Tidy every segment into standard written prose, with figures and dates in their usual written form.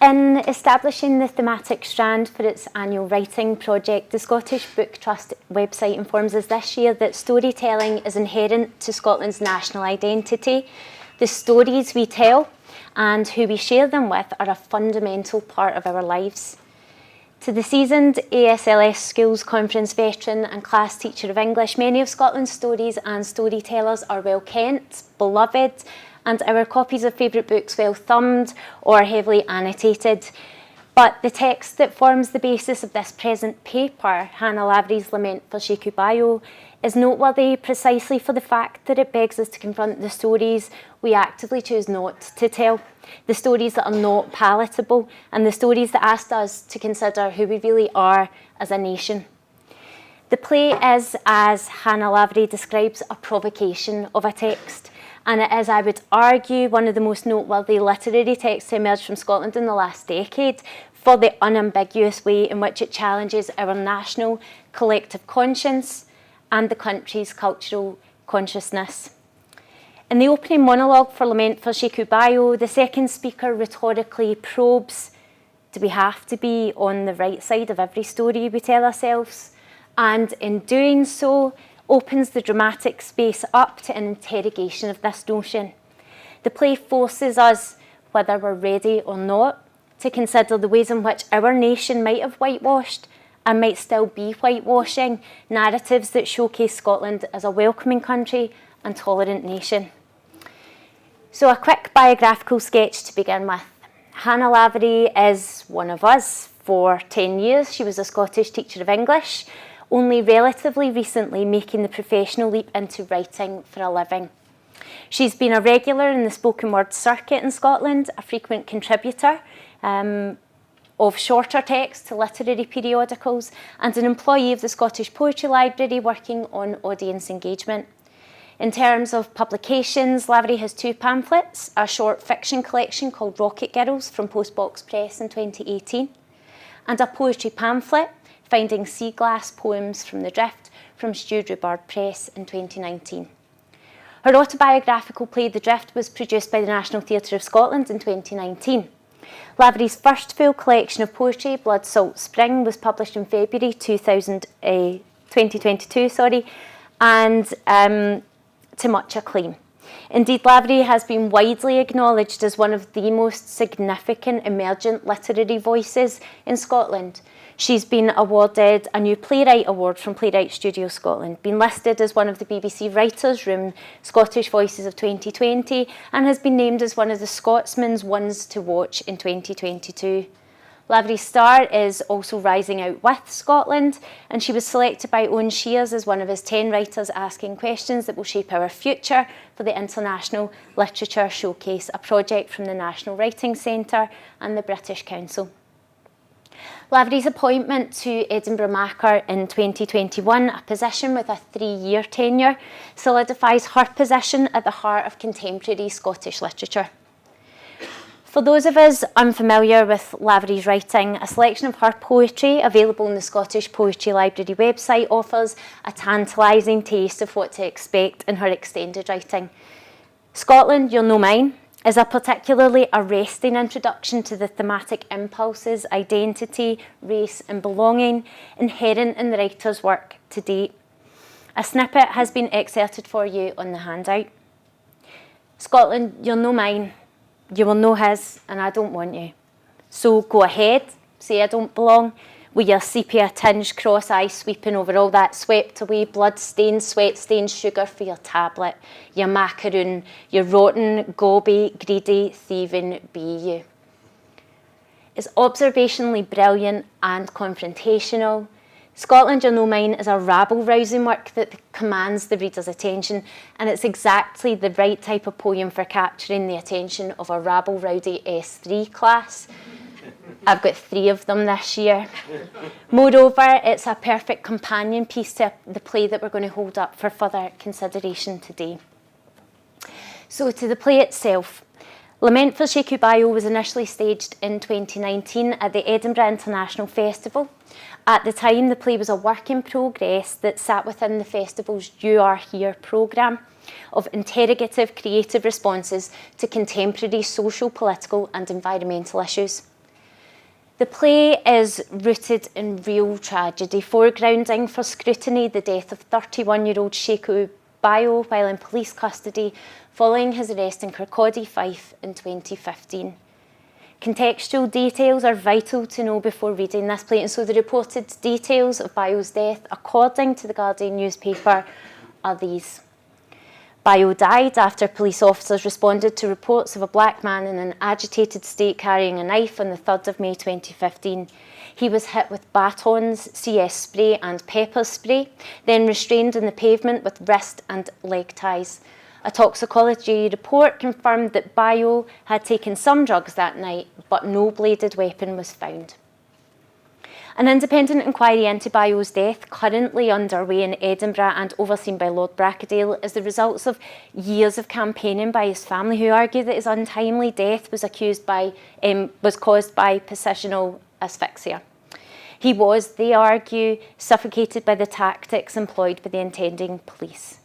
In establishing the thematic strand for its annual writing project, the Scottish Book Trust website informs us this year that storytelling is inherent to Scotland's national identity. The stories we tell and who we share them with are a fundamental part of our lives. To the seasoned ASLS Schools Conference veteran and class teacher of English, many of Scotland's stories and storytellers are well kent, beloved, and our copies of favourite books well thumbed or heavily annotated. But the text that forms the basis of this present paper, Hannah Lavery's Lament for Sheku Bayoh, is noteworthy precisely for the fact that it begs us to confront the stories we actively choose not to tell, the stories that are not palatable, and the stories that asked us to consider who we really are as a nation. The play is, as Hannah Lavery describes, a provocation of a text. And it is, I would argue, one of the most noteworthy literary texts to emerge from Scotland in the last decade for the unambiguous way in which it challenges our national collective conscience and the country's cultural consciousness. In the opening monologue for Lament for Sheku Bayoh, the second speaker rhetorically probes, do we have to be on the right side of every story we tell ourselves? And in doing so, opens the dramatic space up to an interrogation of this notion. The play forces us, whether we're ready or not, to consider the ways in which our nation might have whitewashed and might still be whitewashing narratives that showcase Scotland as a welcoming country and tolerant nation. So a quick biographical sketch to begin with. Hannah Lavery is one of us. For 10 years, she was a Scottish teacher of English, only relatively recently making the professional leap into writing for a living. She's been a regular in the spoken word circuit in Scotland, a frequent contributor of shorter text to literary periodicals, and an employee of the Scottish Poetry Library working on audience engagement. In terms of publications, Lavery has 2 pamphlets, a short fiction collection called Rocket Girls from Postbox Press in 2018, and a poetry pamphlet, Finding Sea Glass Poems from the Drift from Stu Rubard Press in 2019. Her autobiographical play The Drift was produced by the National Theatre of Scotland in 2019. Lavery's first full collection of poetry, Blood Salt Spring, was published in February 2022, and to much acclaim. Indeed, Lavery has been widely acknowledged as one of the most significant emergent literary voices in Scotland. She's been awarded a new Playwright Award from Playwright Studio Scotland, been listed as one of the BBC Writers' Room Scottish Voices of 2020, and has been named as one of the Scotsman's Ones to Watch in 2022. Lavery's star is also rising out with Scotland, and she was selected by Owen Shears as one of his 10 writers asking questions that will shape our future for the International Literature Showcase, a project from the National Writing Centre and the British Council. Lavery's appointment to Edinburgh Macher in 2021, a position with a 3-year tenure, solidifies her position at the heart of contemporary Scottish literature. For those of us unfamiliar with Lavery's writing, a selection of her poetry available on the Scottish Poetry Library website offers a tantalising taste of what to expect in her extended writing. Scotland, You'll Know Mine is a particularly arresting introduction to the thematic impulses, identity, race and belonging inherent in the writer's work to date. A snippet has been excerpted for you on the handout. Scotland, you'll know mine, you will know his, and I don't want you. So go ahead, say I don't belong, with your sepia-tinged cross-eye sweeping over all that swept-away, blood-stained, sweat-stained sugar for your tablet, your macaroon, your rotten, gobby, greedy, thieving be you. It's observationally brilliant and confrontational. Scotland, You'll Know Mine is a rabble-rousing work that commands the reader's attention, and it's exactly the right type of poem for capturing the attention of a rabble-rowdy S3 class. I've got 3 of them this year. Moreover, it's a perfect companion piece to the play that we're going to hold up for further consideration today. So to the play itself. Lament for Sheku Bayoh was initially staged in 2019 at the Edinburgh International Festival. At the time, the play was a work in progress that sat within the festival's You Are Here programme of interrogative creative responses to contemporary social, political and environmental issues. The play is rooted in real tragedy, foregrounding for scrutiny the death of 31-year-old Sheku Bayoh while in police custody following his arrest in Kirkcaldy, Fife in 2015. Contextual details are vital to know before reading this play, and so the reported details of Bayoh's death, according to the Guardian newspaper, are these. Bayoh died after police officers responded to reports of a black man in an agitated state carrying a knife on the 3rd of May 2015. He was hit with batons, CS spray and pepper spray, then restrained on the pavement with wrist and leg ties. A toxicology report confirmed that Bayoh had taken some drugs that night, but no bladed weapon was found. An independent inquiry into Bayoh's death, currently underway in Edinburgh and overseen by Lord Brackadale, is the results of years of campaigning by his family, who argue that his untimely death was caused by positional asphyxia. He was, they argue, suffocated by the tactics employed by the intending police.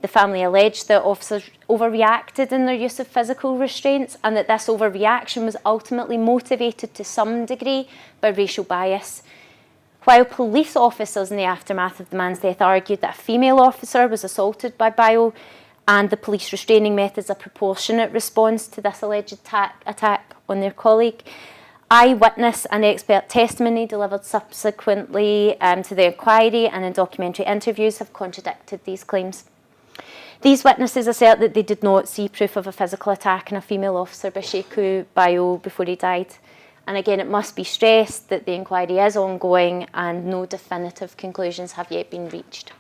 The family alleged that officers overreacted in their use of physical restraints and that this overreaction was ultimately motivated to some degree by racial bias. While police officers in the aftermath of the man's death argued that a female officer was assaulted by Bayoh and the police restraining methods a proportionate response to this alleged attack on their colleague, eyewitness and expert testimony delivered subsequently to the inquiry and in documentary interviews have contradicted these claims. These witnesses assert that they did not see proof of a physical attack on a female officer by Sheku Bayoh before he died. And again, it must be stressed that the inquiry is ongoing and no definitive conclusions have yet been reached.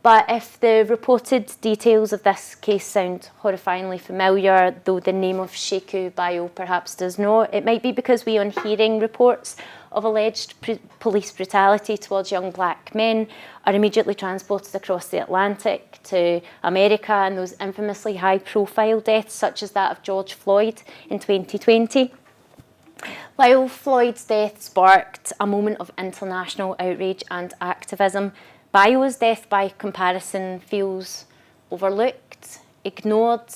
But if the reported details of this case sound horrifyingly familiar, though the name of Sheku Bayoh perhaps does not, it might be because we, on hearing reports of alleged police brutality towards young black men, are immediately transported across the Atlantic to America and those infamously high-profile deaths such as that of George Floyd in 2020. While Floyd's death sparked a moment of international outrage and activism, Bayoh's death, by comparison, feels overlooked, ignored.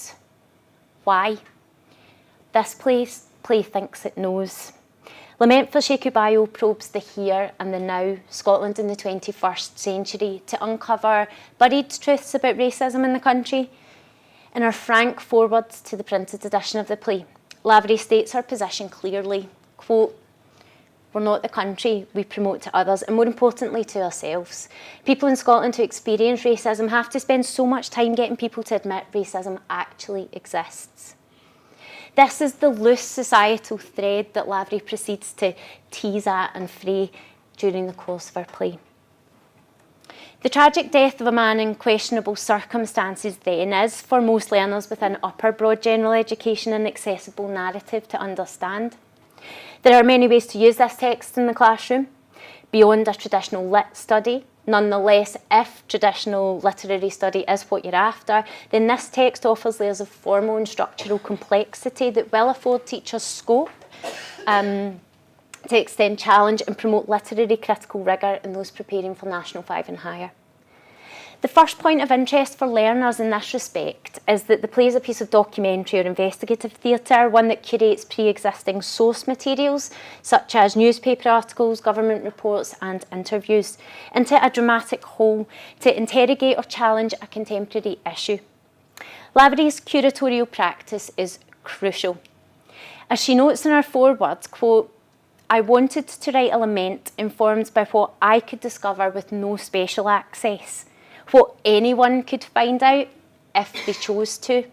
Why? This play thinks it knows. Lament for Sheku Bayoh probes the here and the now, Scotland in the 21st century, to uncover buried truths about racism in the country. In her frank foreword to the printed edition of the play, Lavery states her position clearly, quote, "We're not the country we promote to others, and more importantly to ourselves. People in Scotland who experience racism have to spend so much time getting people to admit racism actually exists." This is the loose societal thread that Lavery proceeds to tease at and fray during the course of her play. The tragic death of a man in questionable circumstances then is, for most learners within upper broad general education, an accessible narrative to understand. There are many ways to use this text in the classroom, beyond a traditional lit study. Nonetheless, if traditional literary study is what you're after, then this text offers layers of formal and structural complexity that will afford teachers scope to extend challenge and promote literary critical rigour in those preparing for National 5 and higher. The first point of interest for learners in this respect is that the play is a piece of documentary or investigative theatre, one that curates pre-existing source materials, such as newspaper articles, government reports and interviews, into a dramatic whole to interrogate or challenge a contemporary issue. Lavery's curatorial practice is crucial. As she notes in her foreword, quote, "I wanted to write a lament informed by what I could discover with no special access, what anyone could find out if they chose to."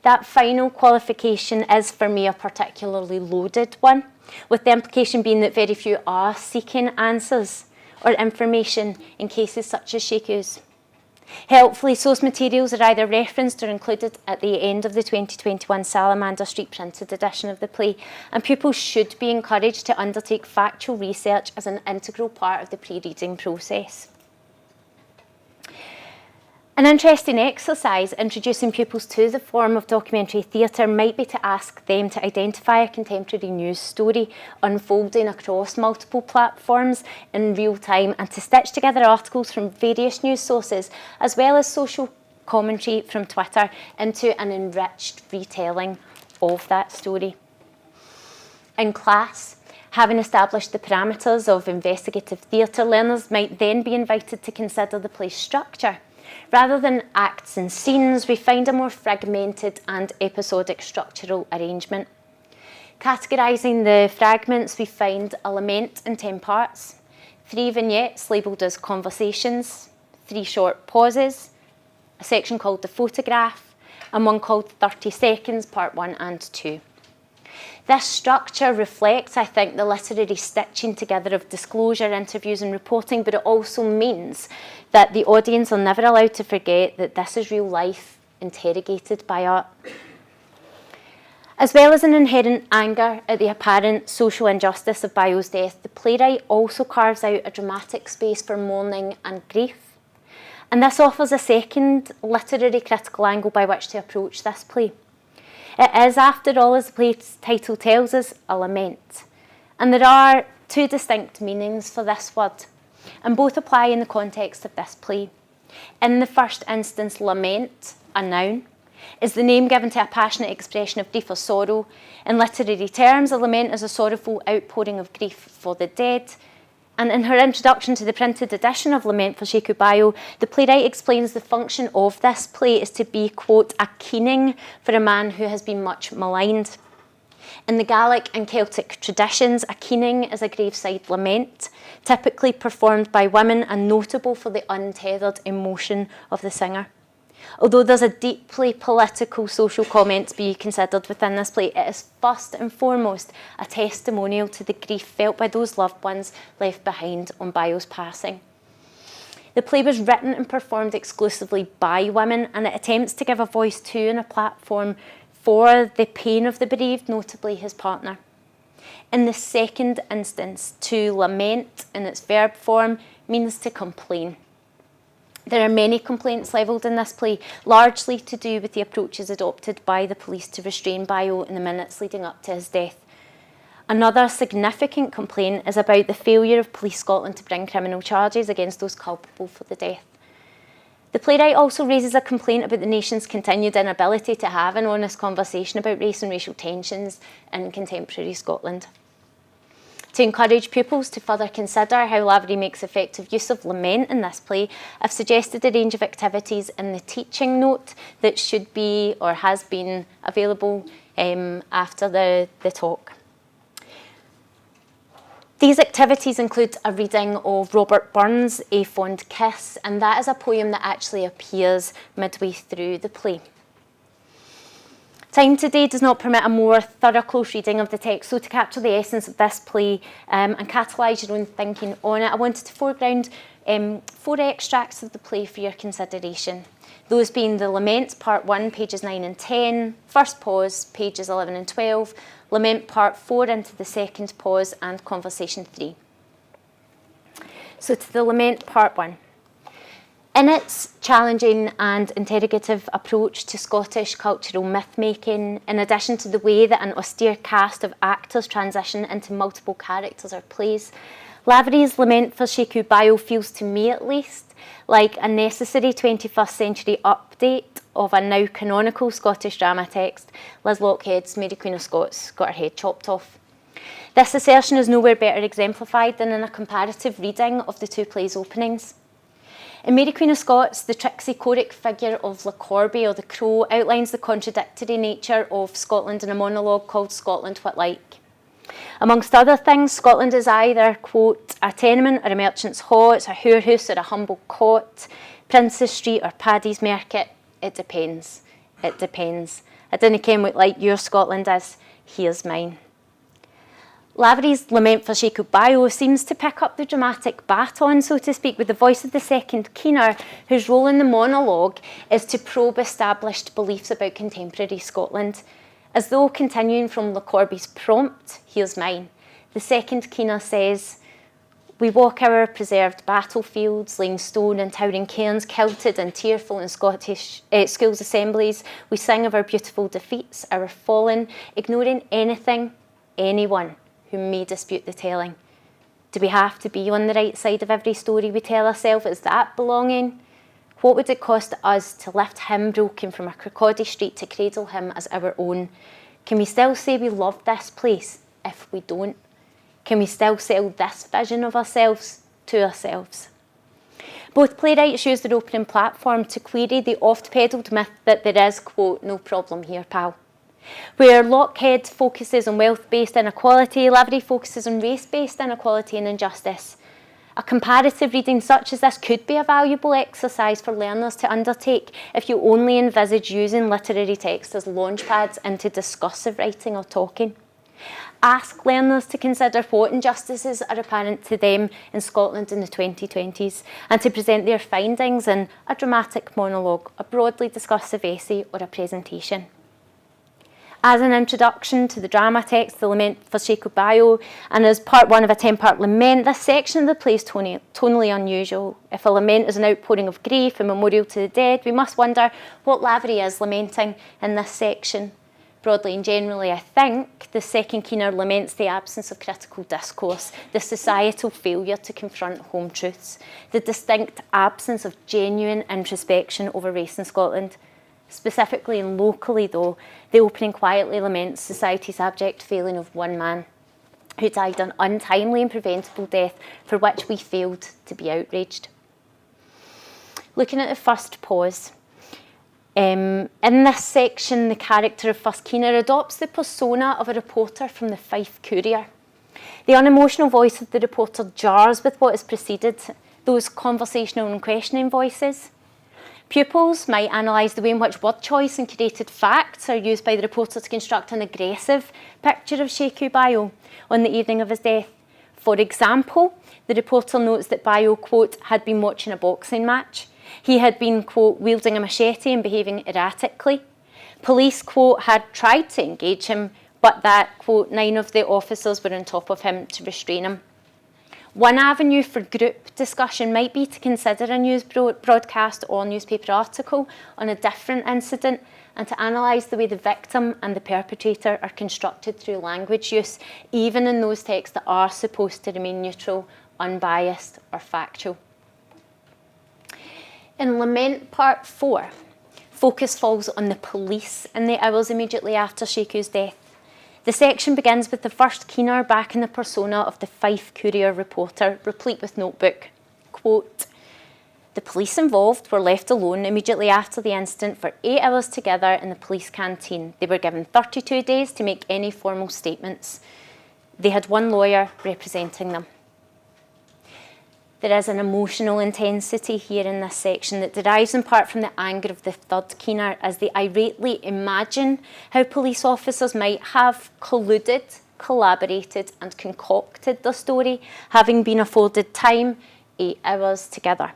That final qualification is for me a particularly loaded one, with the implication being that very few are seeking answers or information in cases such as Sheku's. Helpfully, source materials are either referenced or included at the end of the 2021 Salamander Street printed edition of the play, and pupils should be encouraged to undertake factual research as an integral part of the pre-reading process. An interesting exercise introducing pupils to the form of documentary theatre might be to ask them to identify a contemporary news story unfolding across multiple platforms in real time and to stitch together articles from various news sources as well as social commentary from Twitter into an enriched retelling of that story. In class, Having established the parameters of investigative theatre, learners might then be invited to consider the play's structure. Rather than acts and scenes, we find a more fragmented and episodic structural arrangement. Categorising the fragments, we find a lament in 10 parts, 3 vignettes labelled as conversations, 3 short pauses, a section called the photograph, and one called 30 seconds, part 1 and 2. This structure reflects, I think, the literary stitching together of disclosure, interviews and reporting, but it also means that the audience are never allowed to forget that this is real life interrogated by art. As well as an inherent anger at the apparent social injustice of Bayoh's death, the playwright also carves out a dramatic space for mourning and grief. And this offers a second literary critical angle by which to approach this play. It is, after all, as the play's title tells us, a lament. And there are 2 distinct meanings for this word, and both apply in the context of this play. In the first instance, lament, a noun, is the name given to a passionate expression of grief or sorrow. In literary terms, a lament is a sorrowful outpouring of grief for the dead. And in her introduction to the printed edition of Lament for Sheku Bayoh, the playwright explains the function of this play is to be, quote, a keening for a man who has been much maligned. In the Gaelic and Celtic traditions, a keening is a graveside lament, typically performed by women and notable for the untethered emotion of the singer. Although there's a deeply political social comment to be considered within this play, it is first and foremost a testimonial to the grief felt by those loved ones left behind on Bayoh's passing. The play was written and performed exclusively by women, and it attempts to give a voice to and a platform for the pain of the bereaved, notably his partner. In the second instance, to lament in its verb form means to complain. There are many complaints levelled in this play, largely to do with the approaches adopted by the police to restrain Bayoh in the minutes leading up to his death. Another significant complaint is about the failure of Police Scotland to bring criminal charges against those culpable for the death. The playwright also raises a complaint about the nation's continued inability to have an honest conversation about race and racial tensions in contemporary Scotland. To encourage pupils to further consider how Lavery makes effective use of lament in this play, I've suggested a range of activities in the teaching note that should be or has been available after the talk. These activities include a reading of Robert Burns' A Fond Kiss, and that is a poem that actually appears midway through the play. Time today does not permit a more thorough close reading of the text, so to capture the essence of this play and catalyse your own thinking on it, I wanted to foreground 4 extracts of the play for your consideration. Those being the Lament, Part 1, pages 9 and 10, First Pause, pages 11 and 12, Lament Part 4 into the second pause, and Conversation 3. So to the Lament Part 1. In its challenging and interrogative approach to Scottish cultural myth-making, in addition to the way that an austere cast of actors transition into multiple characters or plays, Lavery's Lament for Sheku Bayoh feels, to me at least, like a necessary 21st century update of a now canonical Scottish drama text, Liz Lockhead's Mary Queen of Scots got her head chopped off. This assertion is nowhere better exemplified than in a comparative reading of the 2 plays' openings. In Mary Queen of Scots, the tricksy choric figure of Corby or the Crow outlines the contradictory nature of Scotland in a monologue called Scotland What Like. Amongst other things, Scotland is either, quote, a tenement or a merchant's hall, it's a house or a humble cot, Prince's Street or Paddy's Market. It depends. It depends. I dinna ken what like your Scotland is. Here's mine. Lavery's Lament for Sheku Bayoh seems to pick up the dramatic baton, so to speak, with the voice of the second keener, whose role in the monologue is to probe established beliefs about contemporary Scotland. As though continuing from Corby's prompt, here's mine, the second keener says, we walk our preserved battlefields, laying stone and towering cairns, kilted and tearful in Scottish schools' assemblies. We sing of our beautiful defeats, our fallen, ignoring anything, anyone who may dispute the telling. Do we have to be on the right side of every story we tell ourselves? Is that belonging? What would it cost us to lift him broken from a Kirkcaldy street to cradle him as our own? Can we still say we love this place if we don't? Can we still sell this vision of ourselves to ourselves? Both playwrights use their opening platform to query the oft-peddled myth that there is, quote, no problem here, pal. Where Lockhead focuses on wealth-based inequality, Lavery focuses on race-based inequality and injustice. A comparative reading such as this could be a valuable exercise for learners to undertake if you only envisage using literary text as launchpads into discursive writing or talking. Ask learners to consider what injustices are apparent to them in Scotland in the 2020s and to present their findings in a dramatic monologue, a broadly discursive essay or a presentation. As an introduction to the drama text, the Lament for Sheku Bayoh, and as part one of a 10-part lament, this section of the play is tonally unusual. If a lament is an outpouring of grief, a memorial to the dead, we must wonder what Lavery is lamenting in this section. Broadly and generally, I think, the second keener laments the absence of critical discourse, the societal failure to confront home truths, the distinct absence of genuine introspection over race in Scotland. Specifically and locally, though, the opening quietly laments society's abject failing of one man who died an untimely and preventable death for which we failed to be outraged. Looking at the first pause, in this section, the character of First Keener adopts the persona of a reporter from the Fife Courier. The unemotional voice of the reporter jars with what has preceded, those conversational and questioning voices. Pupils might analyse the way in which word choice and curated facts are used by the reporter to construct an aggressive picture of Sheku Bayoh on the evening of his death. For example, the reporter notes that Bayoh, quote, had been watching a boxing match. He had been, quote, wielding a machete and behaving erratically. Police, quote, had tried to engage him, but that, quote, 9 of the officers were on top of him to restrain him. One avenue for group discussion might be to consider a news broadcast or newspaper article on a different incident and to analyse the way the victim and the perpetrator are constructed through language use, even in those texts that are supposed to remain neutral, unbiased or factual. In Lament Part 4, focus falls on the police in the hours immediately after Sheku's death. The section begins with the first keener back in the persona of the Fife Courier reporter, replete with notebook. Quote, the police involved were left alone immediately after the incident for 8 hours together in the police canteen. They were given 32 days to make any formal statements. They had one lawyer representing them. There is an emotional intensity here in this section that derives in part from the anger of the third keener as they irately imagine how police officers might have colluded, collaborated and concocted the story, having been afforded time, 8 hours together.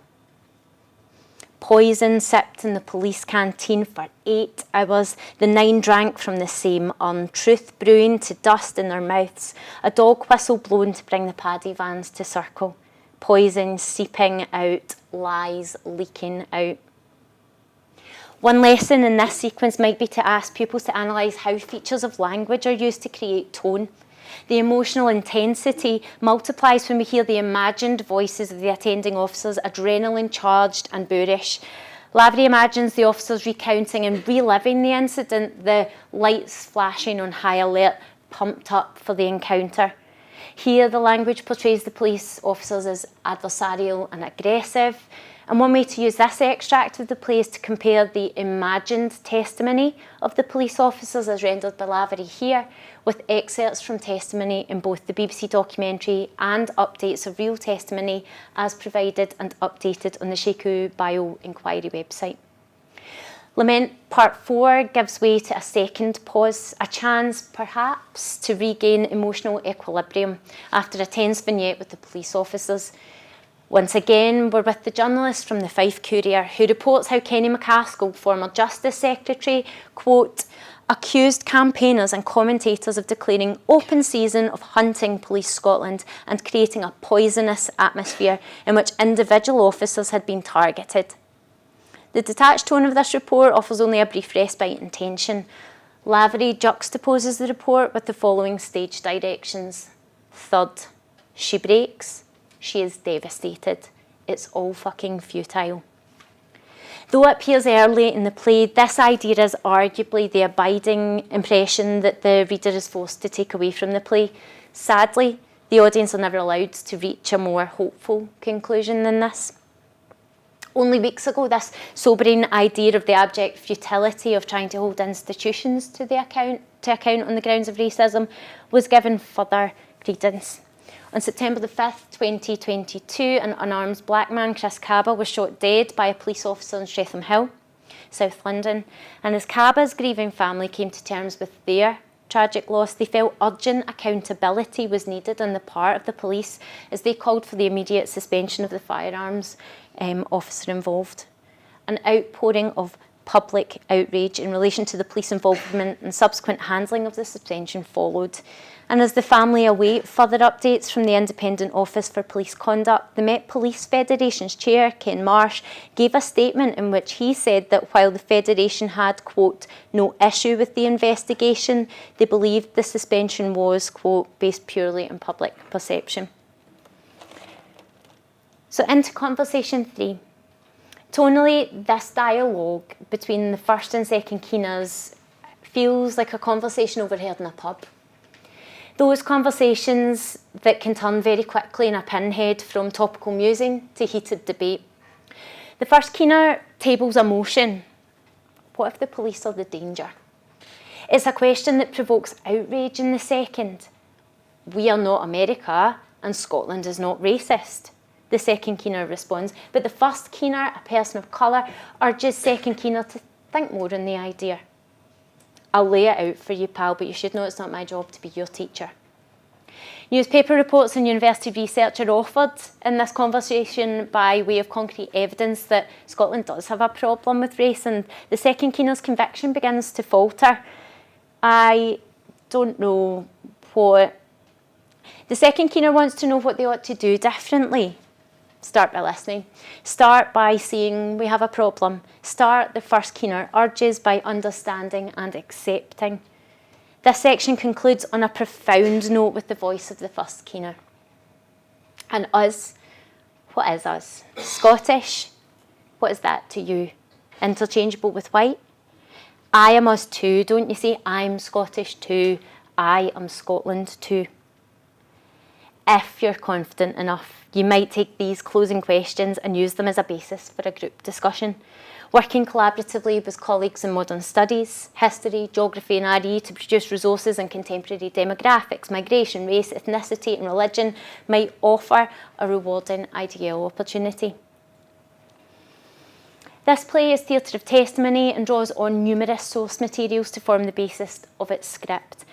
Poison sipped in the police canteen for 8 hours. The 9 drank from the same urn. Truth brewing to dust in their mouths. A dog whistle blown to bring the paddy vans to circle. Poison seeping out, lies leaking out. One lesson in this sequence might be to ask pupils to analyse how features of language are used to create tone. The emotional intensity multiplies when we hear the imagined voices of the attending officers, adrenaline charged and boorish. Lavery imagines the officers recounting and reliving the incident, the lights flashing on high alert, pumped up for the encounter. Here, the language portrays the police officers as adversarial and aggressive. And one way to use this extract of the play is to compare the imagined testimony of the police officers as rendered by Lavery here with excerpts from testimony in both the BBC documentary and updates of real testimony as provided and updated on the Sheku Bayoh inquiry website. Lament Part 4 gives way to a second pause, a chance perhaps to regain emotional equilibrium after a tense vignette with the police officers. Once again, we're with the journalist from the Fife Courier who reports how Kenny McCaskill, former Justice Secretary, quote, accused campaigners and commentators of declaring open season of hunting Police Scotland and creating a poisonous atmosphere in which individual officers had been targeted. The detached tone of this report offers only a brief respite in tension. Lavery juxtaposes the report with the following stage directions. Third, she breaks. She is devastated. It's all fucking futile. Though it appears early in the play, this idea is arguably the abiding impression that the reader is forced to take away from the play. Sadly, The audience are never allowed to reach a more hopeful conclusion than this. Only weeks ago, this sobering idea of the abject futility of trying to hold institutions to account on the grounds of racism was given further credence. On September the 5th, 2022, an unarmed black man, Chris Cabba, was shot dead by a police officer in Streatham Hill, South London. And as Cabba's grieving family came to terms with their tragic loss, they felt urgent accountability was needed on the part of the police as they called for the immediate suspension of the firearms officer involved. An outpouring of public outrage in relation to the police involvement and subsequent handling of the suspension followed. And as the family await further updates from the Independent Office for Police Conduct, the Met Police Federation's chair, Ken Marsh, gave a statement in which he said that while the Federation had, quote, no issue with the investigation, they believed the suspension was, quote, based purely on public perception. So into conversation 3. Tonally, this dialogue between the first and second Keenas feels like a conversation overheard in a pub. Those conversations that can turn very quickly in a pinhead from topical musing to heated debate. The first Keener tables a motion. What if the police are the danger? It's a question that provokes outrage in the second. We are not America and Scotland is not racist. The second Keener responds, but the first Keener, a person of colour, urges second Keener to think more on the idea. I'll lay it out for you, pal, but you should know it's not my job to be your teacher. Newspaper reports and university research are offered in this conversation by way of concrete evidence that Scotland does have a problem with race, and the second Keener's conviction begins to falter. I don't know what... The second Keener wants to know what they ought to do differently. Start by listening. Start by saying we have a problem. Start, the first Keener urges, by understanding and accepting. This section concludes on a profound note with the voice of the first Keener. And us, what is us? Scottish? What is that to you? Interchangeable with white? I am us too, don't you say? I'm Scottish too. I am Scotland too. If you're confident enough, you might take these closing questions and use them as a basis for a group discussion. Working collaboratively with colleagues in modern studies, history, geography and RE to produce resources on contemporary demographics, migration, race, ethnicity and religion might offer a rewarding ideal opportunity. This play is theatre of testimony and draws on numerous source materials to form the basis of its script.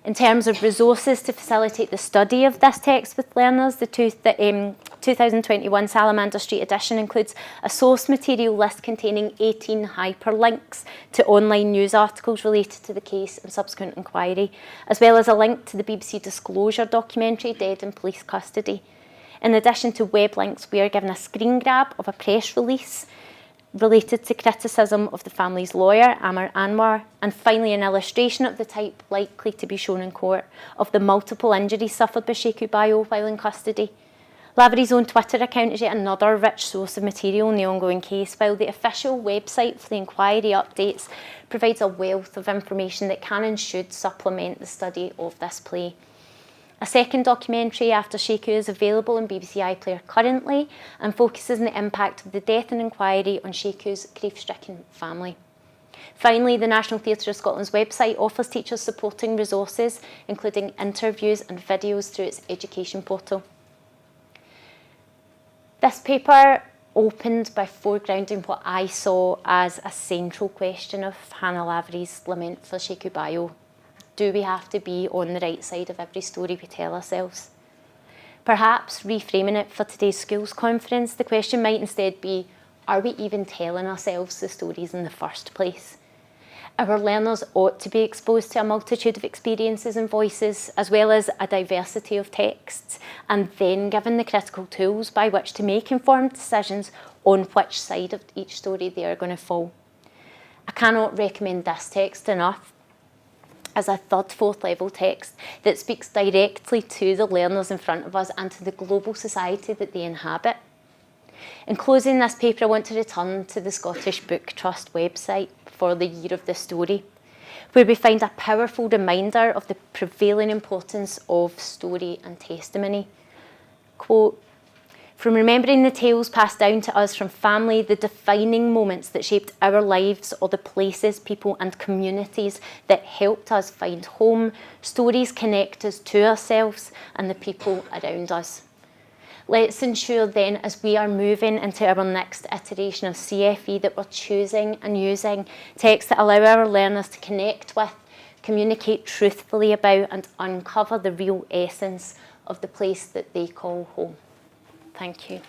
In terms of resources to facilitate the study of this text with learners, the 2021 Salamander Street edition includes a source material list containing 18 hyperlinks to online news articles related to the case and subsequent inquiry, as well as a link to the BBC Disclosure documentary, Dead in Police Custody. In addition to web links, we are given a screen grab of a press release related to criticism of the family's lawyer, Amar Anwar, and finally an illustration of the type likely to be shown in court of the multiple injuries suffered by Sheku Bayoh while in custody. Lavery's own Twitter account is yet another rich source of material in the ongoing case, while the official website for the inquiry updates provides a wealth of information that can and should supplement the study of this play. A second documentary, After Sheku, is available on BBC iPlayer currently and focuses on the impact of the death and inquiry on Sheku's grief-stricken family. Finally, the National Theatre of Scotland's website offers teachers supporting resources, including interviews and videos through its education portal. This paper opened by foregrounding what I saw as a central question of Hannah Lavery's Lament for Sheku Bayoh. Do we have to be on the right side of every story we tell ourselves? Perhaps reframing it for today's schools conference, the question might instead be, are we even telling ourselves the stories in the first place? Our learners ought to be exposed to a multitude of experiences and voices, as well as a diversity of texts, and then given the critical tools by which to make informed decisions on which side of each story they are going to fall. I cannot recommend this text enough as a third, fourth level text that speaks directly to the learners in front of us and to the global society that they inhabit. In closing this paper, I want to return to the Scottish Book Trust website for the year of the story. where we find a powerful reminder of the prevailing importance of story and testimony. Quote, "From remembering the tales passed down to us from family, the defining moments that shaped our lives, or the places, people and communities that helped us find home, stories connect us to ourselves and the people around us." Let's ensure then, as we are moving into our next iteration of CFE, that we're choosing and using texts that allow our learners to connect with, communicate truthfully about, and uncover the real essence of the place that they call home. Thank you.